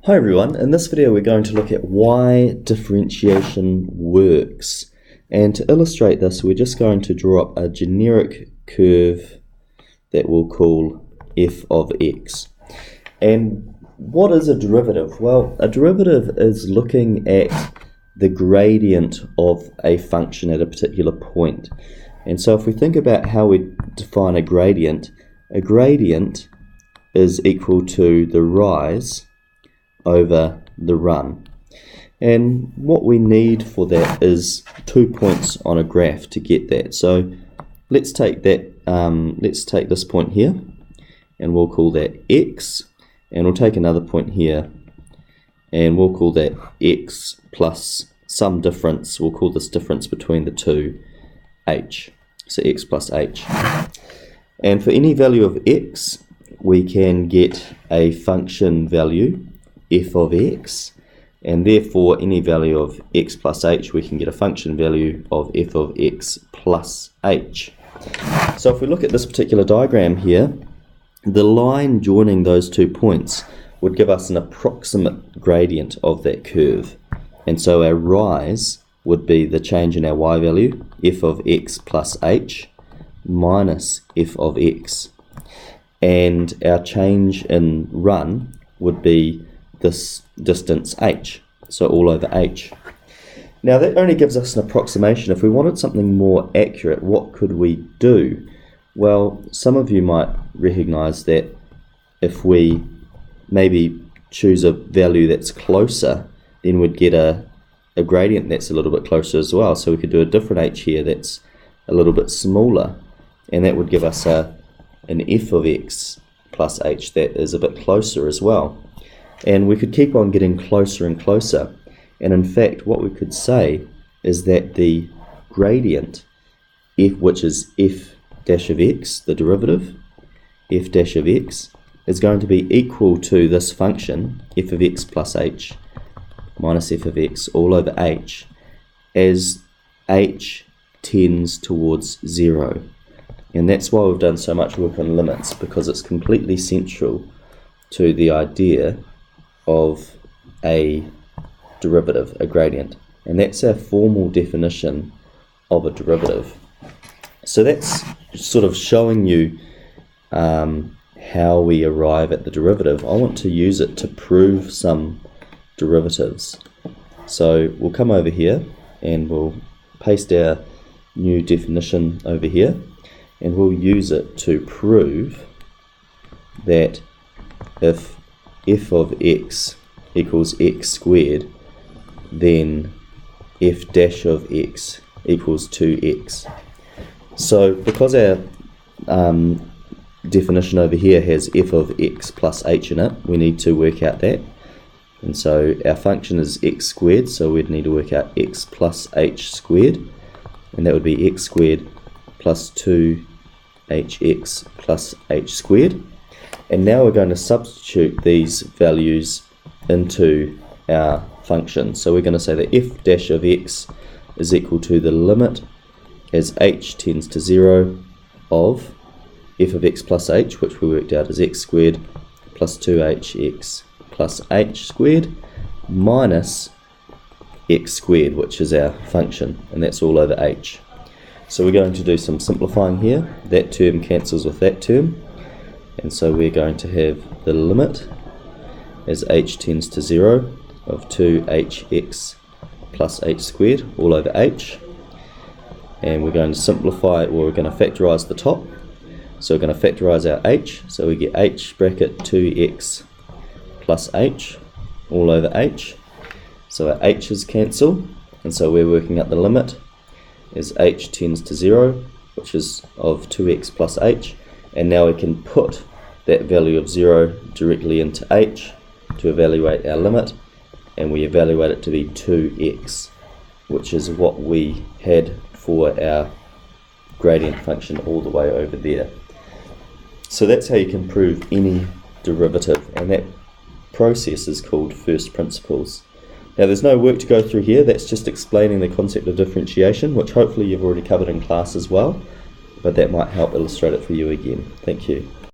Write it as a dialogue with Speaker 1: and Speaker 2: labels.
Speaker 1: Hi everyone, in this video we're going to look at why differentiation works. And to illustrate this, we're just going to draw up a generic curve that we'll call f of x. And what is a derivative? Well, a derivative is looking at the gradient of a function at a particular point. And so if we think about how we define a gradient is equal to the rise over the run. And what we need for that is 2 points on a graph to get that. So let's take that, let's take this point here and we'll call that x, and we'll take another point here and we'll call that x plus some difference. We'll call this difference between the two h, so x plus h. And for any value of x we can get a function value f of x, and therefore any value of x plus h we can get a function value of f of x plus h. So if we look at this particular diagram here, the line joining those 2 points would give us an approximate gradient of that curve, and so our rise would be the change in our y value, f of x plus h minus f of x, and our change in run would be this distance h, so all over h. Now that only gives us an approximation. If we wanted something more accurate, what could we do? Well, some of you might recognize that if we maybe choose a value that's closer, then we'd get a gradient that's a little bit closer as well. So we could do a different h here that's a little bit smaller, and that would give us an f of x plus h that is a bit closer as well. And we could keep on getting closer and closer. And in fact, what we could say is that the gradient, f, which is f dash of x, the derivative, f dash of x, is going to be equal to this function, f of x plus h minus f of x all over h, as h tends towards 0. And that's why we've done so much work on limits, because it's completely central to the idea of a derivative, a gradient. And that's our formal definition of a derivative. So that's sort of showing you how we arrive at the derivative. I want to use it to prove some derivatives. So we'll come over here and we'll paste our new definition over here, and we'll use it to prove that if f of x equals x squared, then f dash of x equals 2x. So because our definition over here has f of x plus h in it, we need to work out that. And so our function is x squared, so we'd need to work out x plus h squared, and that would be x squared plus 2hx plus h squared. And now we're going to substitute these values into our function. So we're going to say that f dash of x is equal to the limit as h tends to 0 of f of x plus h, which we worked out as x squared plus 2hx plus h squared, minus x squared, which is our function, and that's all over h. So we're going to do some simplifying here. That term cancels with that term, and so we're going to have the limit as h tends to 0 of 2hx plus h squared all over h, and we're going to simplify, or we're going to factorize the top. So we're going to factorize our h, so we get h bracket 2x plus h all over h. So our h's cancel, and so we're working out the limit as h tends to 0, which is of 2x plus h, and now we can put that value of 0 directly into h to evaluate our limit, and we evaluate it to be 2x, which is what we had for our gradient function all the way over there. So that's how you can prove any derivative, and that process is called first principles. Now there's no work to go through here, that's just explaining the concept of differentiation, which hopefully you've already covered in class as well, but that might help illustrate it for you again. Thank you.